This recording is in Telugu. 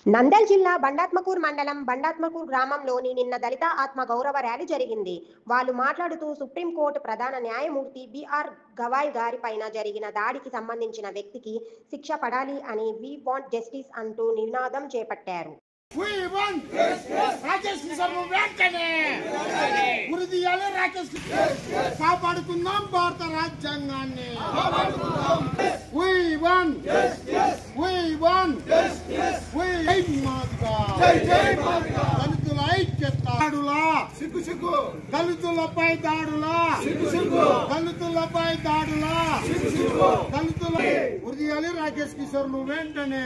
నంద్యాల జిల్లా బండాత్మకూరు మండలం బండాత్మకూరు గ్రామంలోని నిన్న దళిత ఆత్మ గౌరవ ర్యాలీ జరిగింది. వాళ్ళు మాట్లాడుతూ సుప్రీంకోర్టు ప్రధాన న్యాయమూర్తి బిఆర్ గవాయ్ గారిపైన జరిగిన దాడికి సంబంధించిన వ్యక్తికి శిక్ష పడాలి అని వి వాంట్ జస్టిస్ అంటూ నినాదం చేపట్టారు. కాపాడుకుందాం భారత రాజ్యాంగాన్ని. దళితుల ఐక్యత, దళితులపై దాడులా, దళితులపై దాడులా, దళితుల ఉరియాలి రాకేష్ కిషోర్ ను వెంటనే.